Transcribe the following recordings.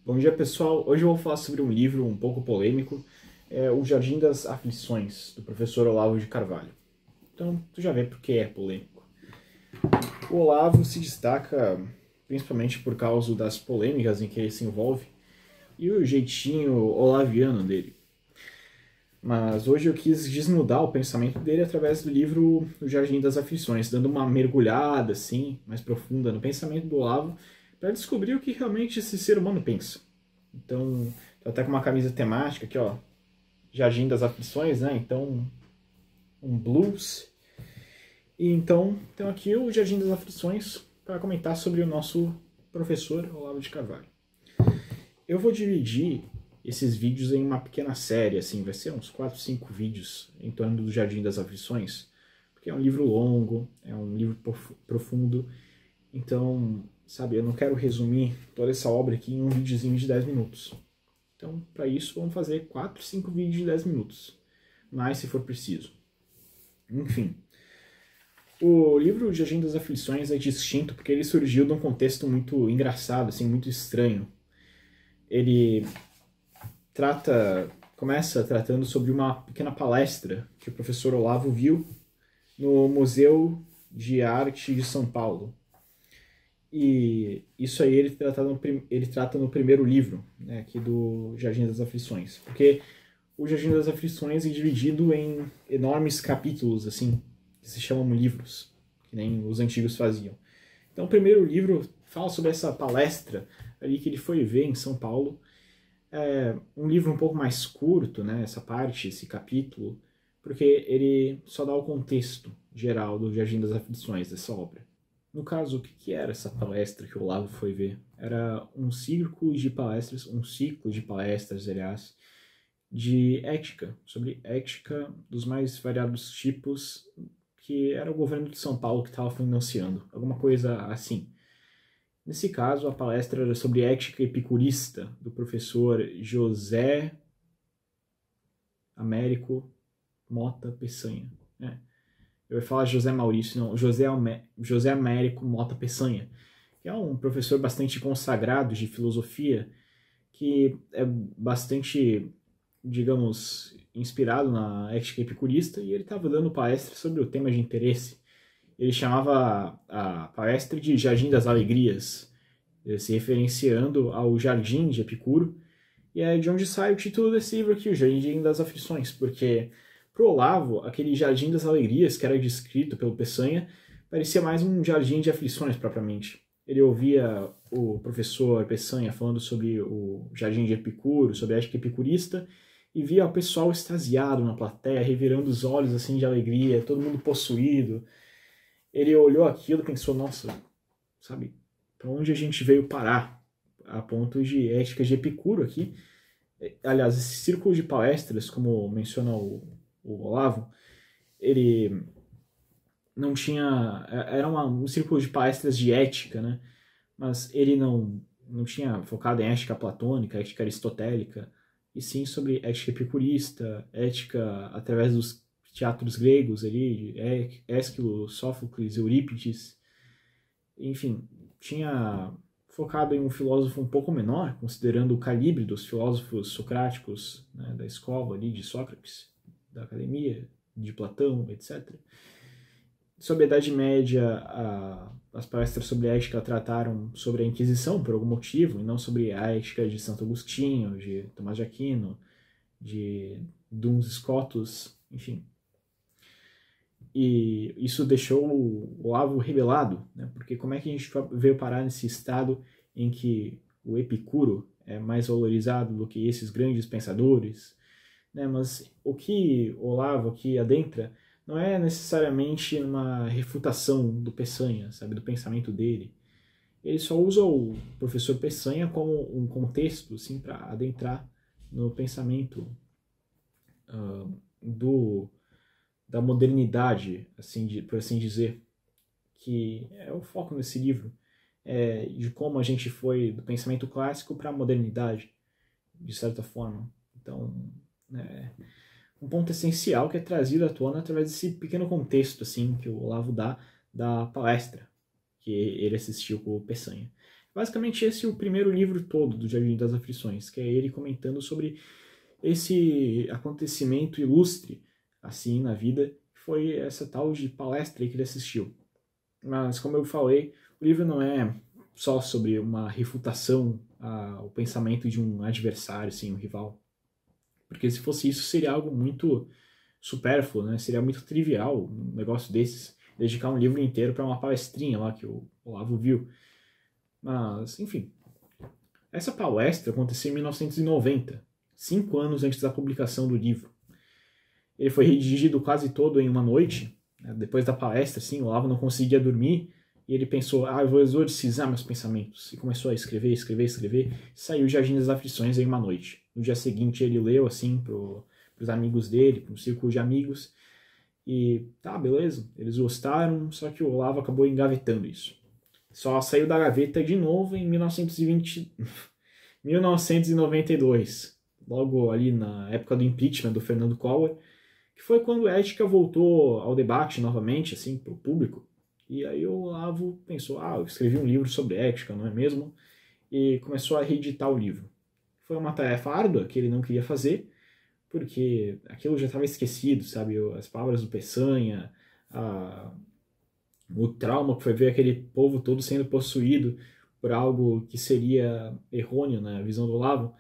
Bom dia, pessoal. Hoje eu vou falar sobre um livro um pouco polêmico, O Jardim das Aflições, do professor Olavo de Carvalho. Então, tu já vê por que é polêmico. O Olavo se destaca principalmente por causa das polêmicas em que ele se envolve e o jeitinho olaviano dele. Mas hoje eu quis desnudar o pensamento dele através do livro O Jardim das Aflições, dando uma mergulhada assim, mais profunda no pensamento do Olavo, para descobrir o que realmente esse ser humano pensa. Então, tô até com uma camisa temática aqui, ó, Jardim das Aflições, né? Então, um blues. E então, tenho aqui o Jardim das Aflições para comentar sobre o nosso professor Olavo de Carvalho. Eu vou dividir esses vídeos em uma pequena série, assim, vai ser uns 4, 5 vídeos em torno do Jardim das Aflições, porque é um livro longo, é um livro profundo, então, sabe, eu não quero resumir toda essa obra aqui em um videozinho de 10 minutos. Então, para isso, vamos fazer 4, 5 vídeos de 10 minutos, mais se for preciso. Enfim, o livro Jardim das Aflições é distinto porque ele surgiu de um contexto muito engraçado, assim, muito estranho. Ele começa tratando sobre uma pequena palestra que o professor Olavo viu no Museu de Arte de São Paulo. E isso aí ele trata no primeiro livro, né, aqui do Jardim das Aflições. Porque o Jardim das Aflições é dividido em enormes capítulos, assim, que se chamam livros, que nem os antigos faziam. Então o primeiro livro fala sobre essa palestra ali que ele foi ver em São Paulo. É um livro um pouco mais curto, né, essa parte, esse capítulo, porque ele só dá o contexto geral do Jardim das Aflições, dessa obra. No caso, o que era essa palestra que o Olavo foi ver? Era um ciclo de palestras, aliás, de ética, sobre ética dos mais variados tipos, que era o governo de São Paulo que estava financiando, alguma coisa assim. Nesse caso, a palestra era sobre ética epicurista, do professor José Américo Mota Peçanha. Eu ia falar José Maurício, não, José Américo Mota Peçanha, que é um professor bastante consagrado de filosofia, que é bastante, digamos, inspirado na ética epicurista, e ele estava dando palestra sobre o tema de interesse. Ele chamava a palestra de Jardim das Alegrias, se referenciando ao Jardim de Epicuro, e é de onde sai o título desse livro aqui, o Jardim das Aflições, porque para o Olavo, aquele Jardim das Alegrias que era descrito pelo Peçanha parecia mais um jardim de aflições propriamente. Ele ouvia o professor Peçanha falando sobre o Jardim de Epicuro, sobre a ética epicurista, e via o pessoal extasiado na plateia, revirando os olhos assim de alegria, todo mundo possuído. Ele olhou aquilo e pensou, nossa, sabe, para onde a gente veio parar? A ponto de ética de Epicuro aqui. Aliás, esse círculo de palestras, como menciona o Olavo, ele não tinha... Era um círculo de palestras de ética, né? Mas ele não tinha focado em ética platônica, ética aristotélica, e sim sobre ética epicurista, ética através dos teatros gregos ali, Ésquilo, Sófocles, Eurípides, enfim, tinha focado em um filósofo um pouco menor, considerando o calibre dos filósofos socráticos, né, da escola ali de Sócrates, da academia, de Platão, etc. Sobre a Idade Média, as palestras sobre ética trataram sobre a Inquisição, por algum motivo, e não sobre a ética de Santo Agostinho, de Tomás de Aquino, de Duns Scotus, enfim. E isso deixou o Olavo rebelado, né? Porque como é que a gente veio parar nesse estado em que o Epicuro é mais valorizado do que esses grandes pensadores, né? Mas o que o Olavo aqui adentra não é necessariamente uma refutação do Peçanha, sabe, do pensamento dele. Ele só usa o professor Peçanha como um contexto, assim, para adentrar no pensamento da modernidade, assim, por assim dizer, que é o foco nesse livro, de como a gente foi do pensamento clássico para a modernidade, de certa forma. Então, um ponto essencial que é trazido à tona através desse pequeno contexto assim que o Olavo dá da palestra que ele assistiu com o Peçanha. Basicamente esse é o primeiro livro todo do Jardim das Aflições, que é ele comentando sobre esse acontecimento ilustre, assim, na vida, que foi essa tal de palestra aí que ele assistiu. Mas, como eu falei, o livro não é só sobre uma refutação ao pensamento de um adversário, assim, um rival. Porque se fosse isso, seria algo muito supérfluo, né? Seria muito trivial um negócio desses, dedicar um livro inteiro para uma palestrinha lá que o Olavo viu. Mas, enfim, essa palestra aconteceu em 1990, 5 anos antes da publicação do livro. Ele foi redigido quase todo em uma noite, né? Depois da palestra, assim, o Olavo não conseguia dormir, e ele pensou, eu vou exorcizar meus pensamentos. E começou a escrever, escrever, escrever, e saiu o Jardim das Aflições em uma noite. No dia seguinte ele leu, assim, pros amigos dele, pro círculo de amigos, e tá, beleza, eles gostaram, só que o Olavo acabou engavetando isso. Só saiu da gaveta de novo em 1992, logo ali na época do impeachment do Fernando Collor, que foi quando a ética voltou ao debate novamente, assim, para o público. E aí o Olavo pensou, eu escrevi um livro sobre ética, não é mesmo? E começou a reeditar o livro. Foi uma tarefa árdua que ele não queria fazer, porque aquilo já estava esquecido, sabe? As palavras do Peçanha, o trauma que foi ver aquele povo todo sendo possuído por algo que seria errôneo na visão do Olavo.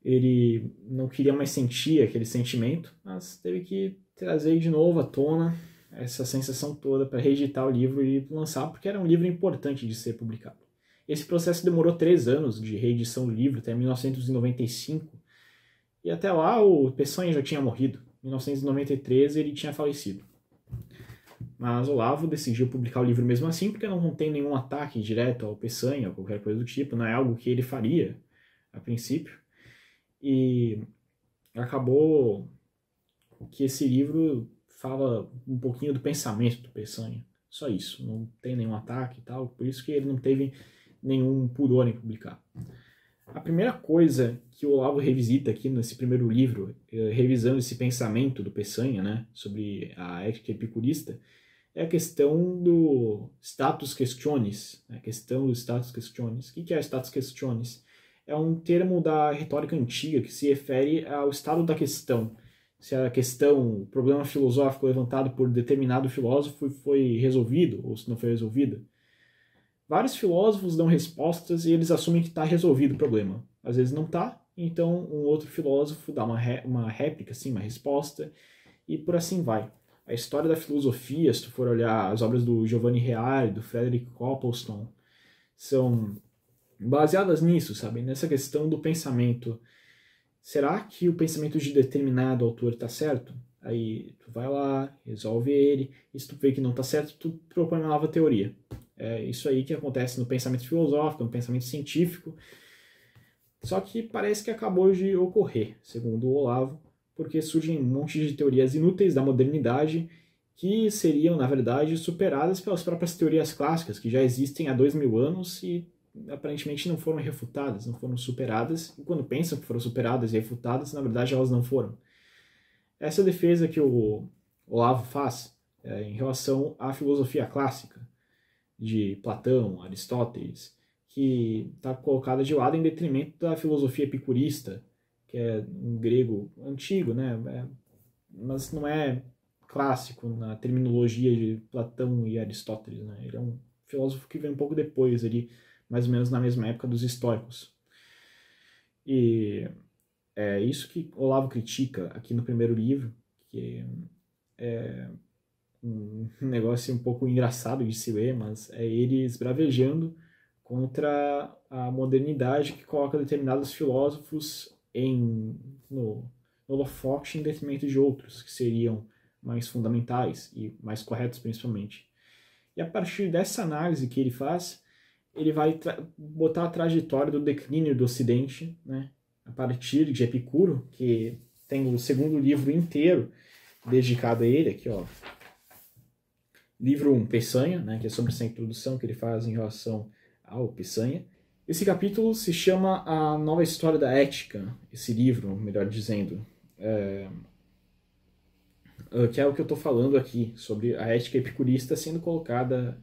Ele não queria mais sentir aquele sentimento, mas teve que trazer de novo à tona essa sensação toda para reeditar o livro e lançar, porque era um livro importante de ser publicado. Esse processo demorou 3 anos de reedição do livro, até 1995, e até lá o Peçanha já tinha morrido. Em 1993 ele tinha falecido. Mas Olavo decidiu publicar o livro mesmo assim, porque não tem nenhum ataque direto ao Peçanha ou qualquer coisa do tipo, não é algo que ele faria a princípio. E acabou que esse livro fala um pouquinho do pensamento do Peçanha. Só isso, não tem nenhum ataque e tal, por isso que ele não teve nenhum pudor em publicar. A primeira coisa que o Olavo revisita aqui nesse primeiro livro, revisando esse pensamento do Peçanha, né, sobre a ética epicurista, é a questão do status questionis. A questão do status questionis. O que é status questionis? É um termo da retórica antiga que se refere ao estado da questão. Se a questão, o problema filosófico levantado por determinado filósofo foi resolvido ou se não foi resolvido. Vários filósofos dão respostas e eles assumem que está resolvido o problema. Às vezes não está, então um outro filósofo dá uma réplica, assim, uma resposta, e por assim vai. A história da filosofia, se tu for olhar as obras do Giovanni Reale, do Frederick Copleston, são baseadas nisso, sabe? Nessa questão do pensamento. Será que o pensamento de determinado autor está certo? Aí tu vai lá, resolve ele, e se tu vê que não está certo, tu propõe uma nova teoria. É isso aí que acontece no pensamento filosófico, no pensamento científico. Só que parece que acabou de ocorrer, segundo o Olavo, porque surgem um monte de teorias inúteis da modernidade que seriam, na verdade, superadas pelas próprias teorias clássicas, que já existem há 2000 anos e aparentemente não foram refutadas, não foram superadas, e quando pensam que foram superadas e refutadas, na verdade elas não foram. Essa defesa que o Olavo faz em relação à filosofia clássica, de Platão, Aristóteles, que está colocada de lado em detrimento da filosofia epicurista, que é um grego antigo, né? Mas não é clássico na terminologia de Platão e Aristóteles, né? Ele é um filósofo que vem um pouco depois, ali, mais ou menos na mesma época dos estoicos. E é isso que Olavo critica aqui no primeiro livro, que é um negócio um pouco engraçado de se ler, mas é ele esbravejando contra a modernidade que coloca determinados filósofos no holofote em detrimento de outros, que seriam mais fundamentais e mais corretos principalmente. E a partir dessa análise que ele faz, ele vai botar a trajetória do declínio do Ocidente, né, a partir de Epicuro, que tem o segundo livro inteiro dedicado a ele, aqui ó, livro 1, Peçanha, né, que é sobre essa introdução que ele faz em relação ao Peçanha. Esse capítulo se chama A Nova História da Ética, esse livro, melhor dizendo, que é o que eu estou falando aqui, sobre a ética epicurista sendo colocada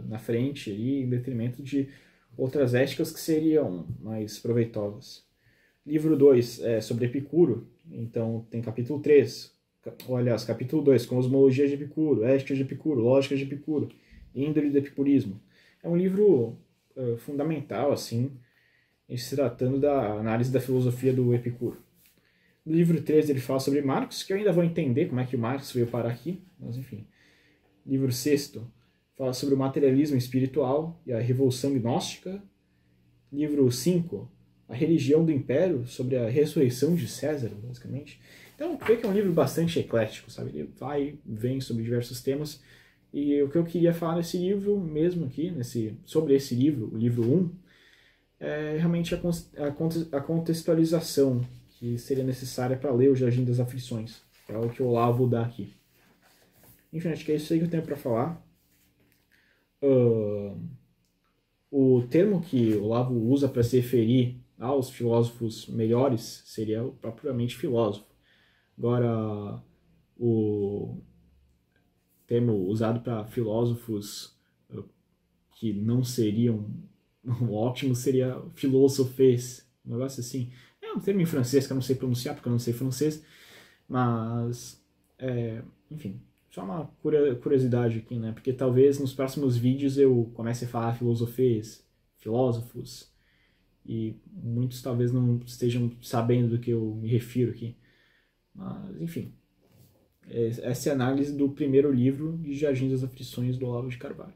na frente, ali, em detrimento de outras éticas que seriam mais proveitosas. Livro 2 é sobre Epicuro, então tem capítulo 3, aliás, capítulo 2, Cosmologia de Epicuro, Ética de Epicuro, Lógica de Epicuro, Índole do Epicurismo. É um livro fundamental, assim, em se tratando da análise da filosofia do Epicuro. No livro 3 ele fala sobre Marx, que eu ainda vou entender como é que o Marx veio parar aqui, mas enfim. Livro 6 fala sobre o materialismo espiritual e a revolução gnóstica. Livro 5, a religião do império, sobre a ressurreição de César, basicamente. Então, vê que é um livro bastante eclético, sabe? Ele vai e vem sobre diversos temas. E o que eu queria falar nesse livro mesmo aqui, sobre esse livro, o livro 1, é realmente a contextualização que seria necessária para ler o Jardim das Aflições, que é o que o Olavo dá aqui. Enfim, acho que é isso aí que eu tenho para falar. O termo que o Olavo usa para se referir aos filósofos melhores seria o propriamente filósofo. Agora, o termo usado para filósofos que não seriam ótimos seria filosofês, um negócio assim. É um termo em francês que eu não sei pronunciar porque eu não sei francês, mas, enfim, só uma curiosidade aqui, né? Porque talvez nos próximos vídeos eu comece a falar filosofês, filósofos, e muitos talvez não estejam sabendo do que eu me refiro aqui. Mas, enfim, essa é a análise do primeiro livro de Jardim das Aflições do Olavo de Carvalho.